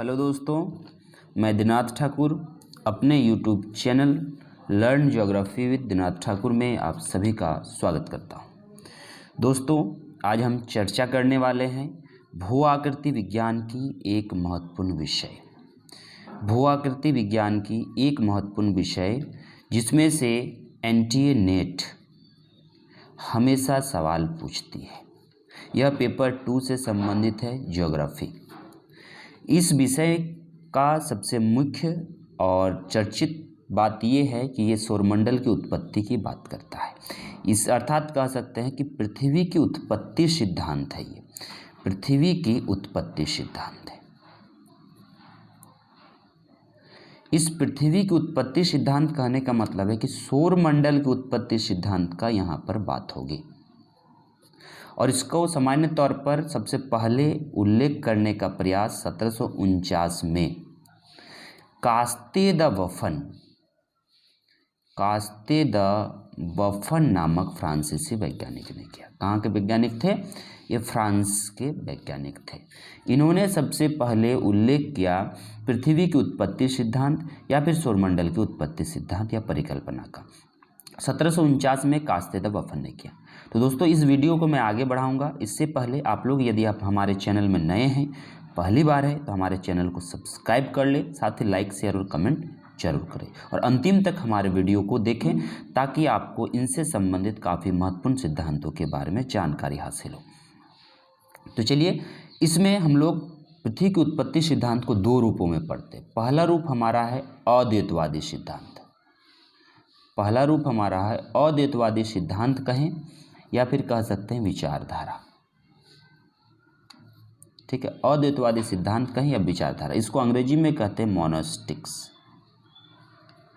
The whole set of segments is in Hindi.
हेलो दोस्तों, मैं दिनाथ ठाकुर अपने YouTube channel learn geography with Dinath Thakur में आप सभी का स्वागत करता हूं। दोस्तों, आज हम चर्चा करने वाले हैं भू आकृति विज्ञान की एक महत्वपूर्ण विषय, भू आकृति विज्ञान की एक महत्वपूर्ण विषय जिसमें से एनटीए नेट हमेशा सवाल पूछती है। यह पेपर 2 से संबंधित है, ज्योग्राफी। इस विषय का सबसे मुख्य और चर्चित बात यह है कि ये सौरमंडल की उत्पत्ति की बात करता है। इस अर्थात कह सकते हैं कि पृथ्वी की उत्पत्ति सिद्धांत है। ये पृथ्वी की उत्पत्ति सिद्धांत है। इस पृथ्वी की उत्पत्ति सिद्धांत कहने का मतलब है कि सौरमंडल की उत्पत्ति सिद्धांत का यहाँ पर बात होगी। और इसको सामान्य तौर पर सबसे पहले उल्लेख करने का प्रयास 1749 में कास्ते द बफन नामक फ्रांसीसी वैज्ञानिक ने किया। कहाँ के वैज्ञानिक थे? ये फ्रांस के वैज्ञानिक थे। इन्होंने सबसे पहले उल्लेख किया पृथ्वी की उत्पत्ति सिद्धांत या फिर सौरमंडल की उत्पत्ति सिद्धांत या परिकल्पना का। 1749 में कास्ते द बफन ने किया। तो दोस्तों, इस वीडियो को मैं आगे बढ़ाऊंगा। इससे पहले आप लोग, यदि आप हमारे चैनल में नए हैं, पहली बार है, तो हमारे चैनल को सब्सक्राइब कर ले, साथ ही लाइक शेयर और कमेंट जरूर करें और अंतिम तक हमारे वीडियो को देखें ताकि आपको इनसे संबंधित काफ़ी महत्वपूर्ण सिद्धांतों के बारे में जानकारी हासिल हो। तो चलिए, इसमें हम लोग पृथ्वी की उत्पत्ति सिद्धांत को 2 रूपों में पढ़ते हैं। पहला रूप हमारा है अद्वैतवादी सिद्धांत। पहला रूप हमारा है अद्वैतवादी सिद्धांत कहें या फिर कह सकते हैं विचारधारा। ठीक है, अद्वैतवादी सिद्धांत कहें या विचारधारा। इसको अंग्रेजी में कहते हैं मोनोस्टिक्स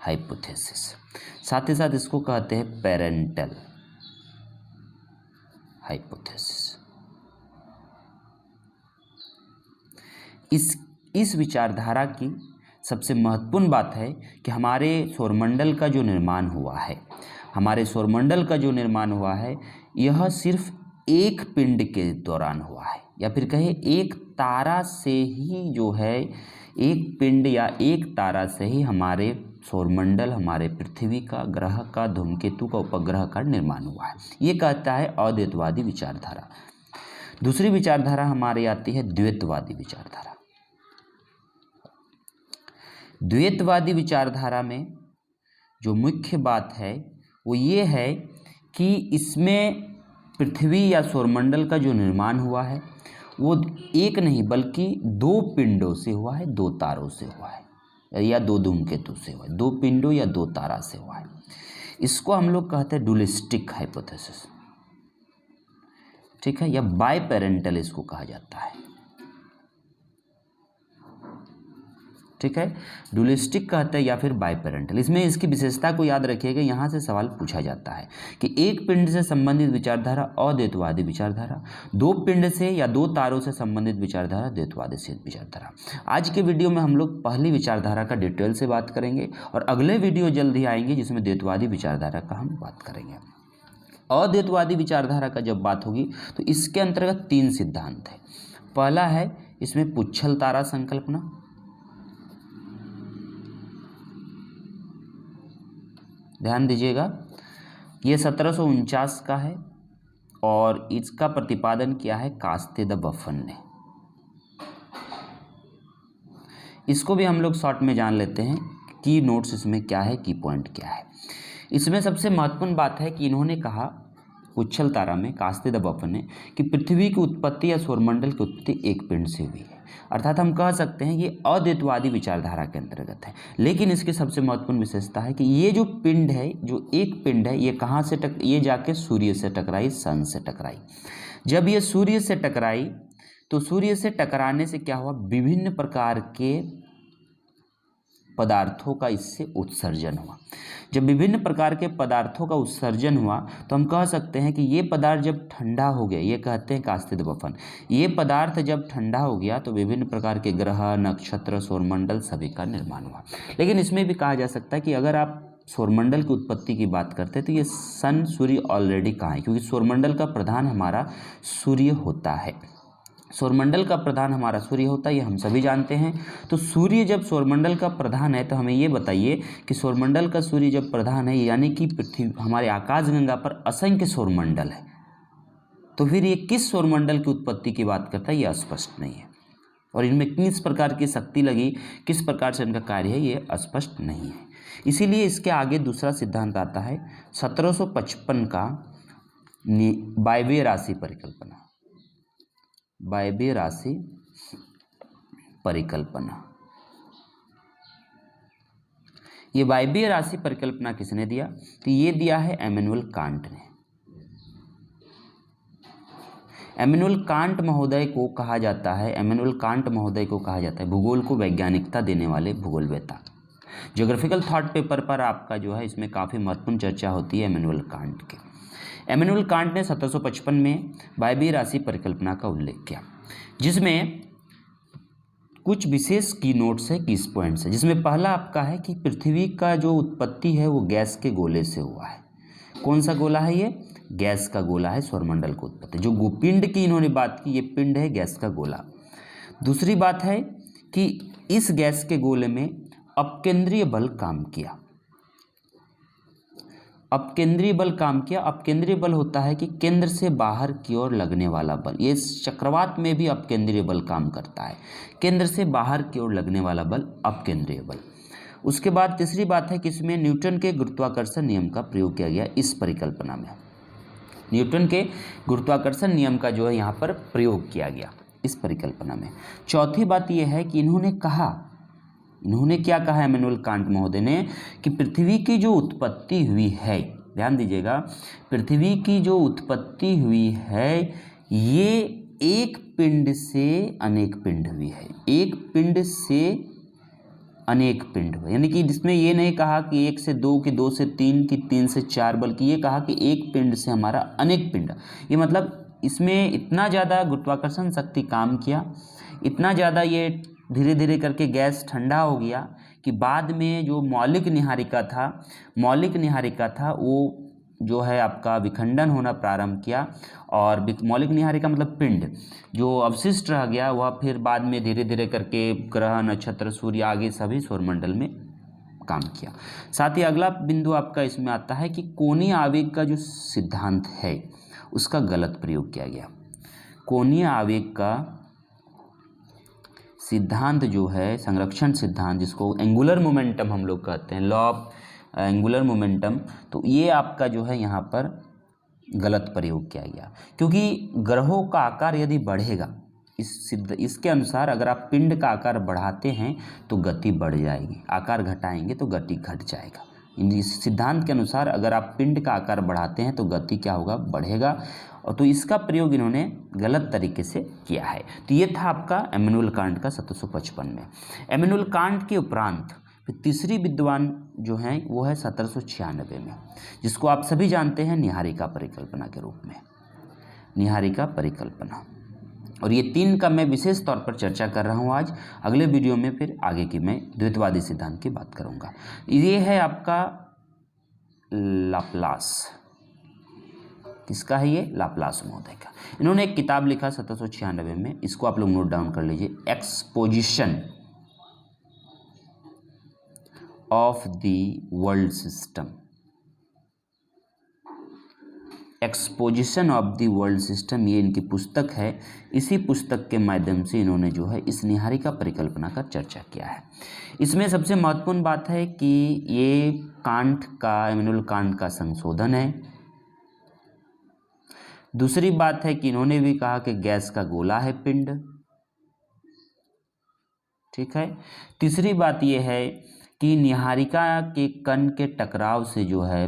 हाइपोथेसिस। साथ ही साथ इसको कहते हैं पेरेंटल हाइपोथेसिस। इस विचारधारा की सबसे महत्वपूर्ण बात है कि हमारे सौरमंडल का जो निर्माण हुआ है, यह सिर्फ एक पिंड के दौरान हुआ है, या फिर कहे एक तारा से ही जो है, एक पिंड या एक तारा से ही हमारे सौरमंडल, हमारे पृथ्वी का, ग्रह का, धूमकेतु का, उपग्रह का निर्माण हुआ है। ये कहता है अद्वैतवादी विचारधारा। दूसरी विचारधारा हमारी आती है द्वैतवादी विचारधारा। द्वैतवादी विचारधारा में जो मुख्य बात है वो ये है कि इसमें पृथ्वी या सौरमंडल का जो निर्माण हुआ है वो एक नहीं बल्कि 2 पिंडों से हुआ है, 2 तारों से हुआ है, या 2 धूमकेतु से हुआ है। 2 पिंडों या 2 तारा से हुआ है। इसको हम लोग कहते हैं डुलिस्टिक हाइपोथेसिस। ठीक है, या बाय पेरेंटल इसको कहा जाता है। ठीक है, डुलिस्टिक कहते हैं या फिर बाय पेरेंटल। इसमें इसकी विशेषता को याद रखिएगा। यहाँ से सवाल पूछा जाता है कि एक पिंड से संबंधित विचारधारा अद्वैतवादी विचारधारा, 2 पिंड से या 2 तारों से संबंधित विचारधारा द्वैतवादी विचारधारा। आज के वीडियो में हम लोग पहली विचारधारा का डिटेल से बात करेंगे और अगले वीडियो जल्द ही आएंगे जिसमें द्वैतवादी विचारधारा का हम बात करेंगे। अद्वैतवादी विचारधारा का जब बात होगी तो इसके अंतर्गत 3 सिद्धांत है। पहला है इसमें पुच्छल तारा संकल्पना। ध्यान दीजिएगा, ये 1749 का है और इसका प्रतिपादन किया है कास्ते द बफन ने। इसको भी हम लोग शॉर्ट में जान लेते हैं, की नोट्स इसमें क्या है, की पॉइंट क्या है। इसमें सबसे महत्वपूर्ण बात है कि इन्होंने कहा पुच्छल तारा में, कास्ते द बफन ने, कि पृथ्वी की उत्पत्ति या सौरमंडल की उत्पत्ति एक पिंड से हुई है। अर्थात हम कह सकते हैं ये अद्वैतवादी विचारधारा के अंतर्गत है। लेकिन इसकी सबसे महत्वपूर्ण विशेषता है कि ये जो पिंड है, जो एक पिंड है, ये कहाँ से ये जाके सूर्य से टकराई, सन से टकराई। जब ये सूर्य से टकराई तो सूर्य से टकराने से क्या हुआ, विभिन्न प्रकार के पदार्थों का इससे उत्सर्जन हुआ। जब विभिन्न प्रकार के पदार्थों का उत्सर्जन हुआ तो हम कह सकते हैं कि ये पदार्थ जब ठंडा हो गया, ये कहते हैं कास्ते द बफन, ये पदार्थ जब ठंडा हो गया तो विभिन्न प्रकार के ग्रह, नक्षत्र, सौरमंडल सभी का निर्माण हुआ। लेकिन इसमें भी कहा जा सकता है कि अगर आप सौरमंडल की उत्पत्ति की बात करते हैं तो ये सन, सूर्य ऑलरेडी कहाँ है, क्योंकि सौरमंडल का प्रधान हमारा सूर्य होता है। सौरमंडल का प्रधान हमारा सूर्य होता है, ये हम सभी जानते हैं। तो सूर्य जब सौरमंडल का प्रधान है तो हमें ये बताइए कि सौरमंडल का सूर्य जब प्रधान है यानी कि पृथ्वी हमारे आकाशगंगा पर असंख्य सौरमंडल है, तो फिर ये किस सौरमंडल की उत्पत्ति की बात करता है, ये स्पष्ट नहीं है। और इनमें किस प्रकार की शक्ति लगी, किस प्रकार से इनका कार्य है, ये स्पष्ट नहीं है। इसीलिए इसके आगे दूसरा सिद्धांत आता है 1755 का वायवीय राशि परिकल्पना। वायवीय राशि परिकल्पना, ये वायवीय राशि परिकल्पना किसने दिया, तो ये दिया है इमैनुअल कांट ने। इमैनुअल कांट महोदय को कहा जाता है, इमैनुअल कांट महोदय को कहा जाता है भूगोल को वैज्ञानिकता देने वाले भूगोलवेत्ता। ज्योग्राफिकल थॉट पेपर पर आपका जो है इसमें काफ़ी महत्वपूर्ण चर्चा होती है इमैनुअल कांट के। इमैनुअल कांट ने 1755 में वायवीय राशि परिकल्पना का उल्लेख किया, जिसमें कुछ विशेष की नोट्स है, कीज पॉइंट्स है। जिसमें पहला आपका है कि पृथ्वी का जो उत्पत्ति है वो गैस के गोले से हुआ है। कौन सा गोला है ये, गैस का गोला है सौरमंडल को उत्पत्ति। जो पिंड की इन्होंने बात की, ये पिंड है गैस का गोला। दूसरी बात है कि इस गैस के गोले में अपकेंद्रीय बल काम किया। अपकेंद्रीय बल काम किया। अपकेंद्रीय बल होता है कि केंद्र से बाहर की ओर लगने वाला बल। ये चक्रवात में भी अपकेंद्रीय बल काम करता है, केंद्र से बाहर की ओर लगने वाला बल अपकेंद्रीय बल। उसके बाद तीसरी बात है कि इसमें न्यूटन के गुरुत्वाकर्षण नियम का प्रयोग किया गया इस परिकल्पना में। न्यूटन के गुरुत्वाकर्षण नियम का जो है यहाँ पर प्रयोग किया गया इस परिकल्पना में। चौथी बात यह है कि इन्होंने क्या कहा इमैनुअल कांट महोदय ने कि पृथ्वी की जो उत्पत्ति हुई है, ध्यान दीजिएगा, पृथ्वी की जो उत्पत्ति हुई है ये एक पिंड से अनेक पिंड हुई है। एक पिंड से अनेक पिंड हुए, यानी कि जिसमें ये नहीं कहा कि 1 से 2 कि 2 से 3 कि 3 से 4, बल्कि ये कहा कि एक पिंड से हमारा अनेक पिंड। ये मतलब इसमें इतना ज़्यादा गुरुत्वाकर्षण शक्ति काम किया, इतना ज़्यादा ये धीरे धीरे करके गैस ठंडा हो गया कि बाद में जो मौलिक निहारिका था वो जो है आपका विखंडन होना प्रारंभ किया। और मौलिक निहारिका मतलब पिंड जो अवशिष्ट रह गया वह फिर बाद में धीरे धीरे करके ग्रह, नक्षत्र, सूर्य आगे सभी सौरमंडल में काम किया। साथ ही अगला बिंदु आपका इसमें आता है कि कोणीय आवेग का जो सिद्धांत है उसका गलत प्रयोग किया गया। कोणीय आवेग का सिद्धांत जो है, संरक्षण सिद्धांत, जिसको एंगुलर मोमेंटम हम लोग कहते हैं, लॉ ऑफ एंगुलर मोमेंटम, तो ये आपका जो है यहाँ पर गलत प्रयोग किया गया। क्योंकि ग्रहों का आकार यदि बढ़ेगा, इसके अनुसार अगर आप पिंड का आकार बढ़ाते हैं तो गति बढ़ जाएगी, आकार घटाएंगे तो गति घट जाएगा। इस सिद्धांत के अनुसार अगर आप पिंड का आकार बढ़ाते हैं तो गति क्या होगा, बढ़ेगा। और तो इसका प्रयोग इन्होंने गलत तरीके से किया है। तो ये था आपका इमैनुअल कांट का 1755 में। इमैनुअल कांट के उपरांत तीसरी विद्वान जो हैं वो है 1796 में, जिसको आप सभी जानते हैं निहारिका परिकल्पना के रूप में, निहारिका परिकल्पना। और ये 3 का मैं विशेष तौर पर चर्चा कर रहा हूँ आज। अगले वीडियो में फिर आगे की मैं द्वैतवादी सिद्धांत की बात करूँगा। ये है आपका लाप्लास। किसका है ये, लाप्लास महोदय का। इन्होंने एक किताब लिखा 1796 में, इसको आप लोग नोट डाउन कर लीजिए, exposition of the world system. Exposition of the world system, ये इनकी पुस्तक है। इसी पुस्तक के माध्यम से इन्होंने जो है इस निहारिका परिकल्पना का चर्चा किया है। इसमें सबसे महत्वपूर्ण बात है कि ये कांट का, इमैनुअल कांट का संशोधन है। दूसरी बात है कि इन्होंने भी कहा कि गैस का गोला है पिंड, ठीक है। तीसरी बात यह है कि निहारिका के कण के टकराव से जो है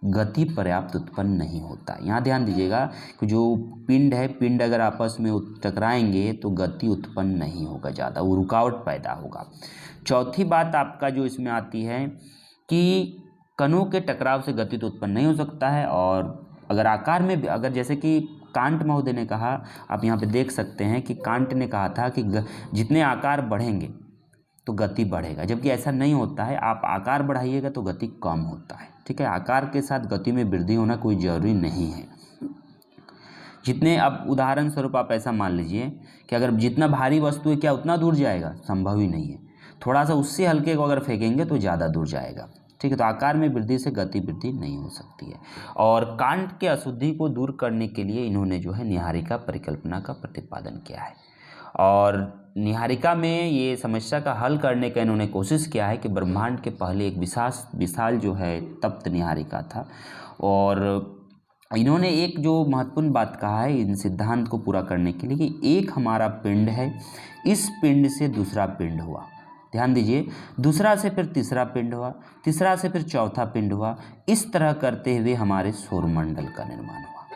गति पर्याप्त उत्पन्न नहीं होता। यहाँ ध्यान दीजिएगा कि जो पिंड है, पिंड अगर आपस में टकराएंगे तो गति उत्पन्न नहीं होगा ज़्यादा, वो रुकावट पैदा होगा। चौथी बात आपका जो इसमें आती है कि कणों के टकराव से गति तो उत्पन्न नहीं हो सकता है। और अगर आकार में भी, अगर जैसे कि कांट महोदय ने कहा, आप यहाँ पे देख सकते हैं कि कांट ने कहा था कि जितने आकार बढ़ेंगे तो गति बढ़ेगा, जबकि ऐसा नहीं होता है। आप आकार बढ़ाइएगा तो गति कम होता है, ठीक है। आकार के साथ गति में वृद्धि होना कोई जरूरी नहीं है। जितने, अब उदाहरण स्वरूप आप ऐसा मान लीजिए कि अगर जितना भारी वस्तु है क्या उतना दूर जाएगा, संभव ही नहीं है। थोड़ा सा उससे हल्के को अगर फेंकेंगे तो ज़्यादा दूर जाएगा, ठीक है। तो आकार में वृद्धि से गति वृद्धि नहीं हो सकती है। और कांट के अशुद्धि को दूर करने के लिए इन्होंने जो है निहारिका परिकल्पना का प्रतिपादन किया है। और निहारिका में ये समस्या का हल करने का इन्होंने कोशिश किया है कि ब्रह्मांड के पहले एक विशाल जो है तप्त निहारिका था। और इन्होंने एक जो महत्वपूर्ण बात कहा है इन सिद्धांत को पूरा करने के लिए कि एक हमारा पिंड है, इस पिंड से दूसरा पिंड हुआ, ध्यान दीजिए, दूसरा से फिर तीसरा पिंड हुआ, तीसरा से फिर चौथा पिंड हुआ, इस तरह करते हुए हमारे सौरमंडल का निर्माण हुआ।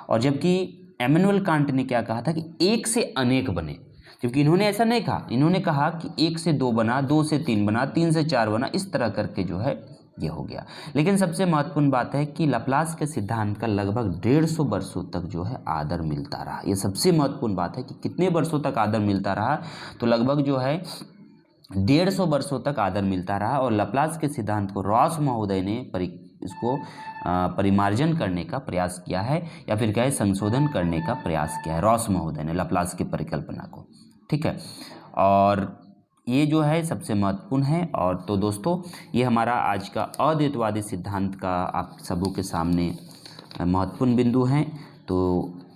और जबकि इमैनुअल कांट ने क्या कहा था कि एक से अनेक बने, जबकि इन्होंने ऐसा नहीं कहा, इन्होंने कहा कि एक से दो बना, दो से तीन बना, तीन से चार बना, इस तरह करके जो है ये हो गया। लेकिन सबसे महत्वपूर्ण बात है कि लैप्लास के सिद्धांत का लगभग 150 वर्षों तक जो है आदर मिलता रहा। ये सबसे महत्वपूर्ण बात है कि कितने वर्षों तक आदर मिलता रहा, तो लगभग जो है 150 वर्षों तक आदर मिलता रहा। और लैप्लास के सिद्धांत को रॉस महोदय ने इसको परिमार्जन करने का प्रयास किया है, या फिर कहे संशोधन करने का प्रयास किया है रॉस महोदय ने लैप्लास की परिकल्पना को, ठीक है। और ये जो है सबसे महत्वपूर्ण है। और तो दोस्तों ये हमारा आज का अद्वैतवादी सिद्धांत का आप सबों के सामने महत्वपूर्ण बिंदु हैं। तो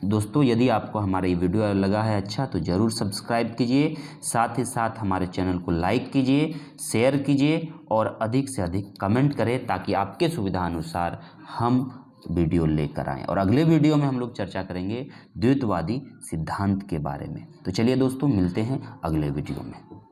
दोस्तों यदि आपको हमारा ये वीडियो लगा है अच्छा तो ज़रूर सब्सक्राइब कीजिए, साथ ही साथ हमारे चैनल को लाइक कीजिए, शेयर कीजिए और अधिक से अधिक कमेंट करें, ताकि आपके सुविधा अनुसार हम वीडियो लेकर आएँ। और अगले वीडियो में हम लोग चर्चा करेंगे द्वैतवादी सिद्धांत के बारे में। तो चलिए दोस्तों मिलते हैं अगले वीडियो में।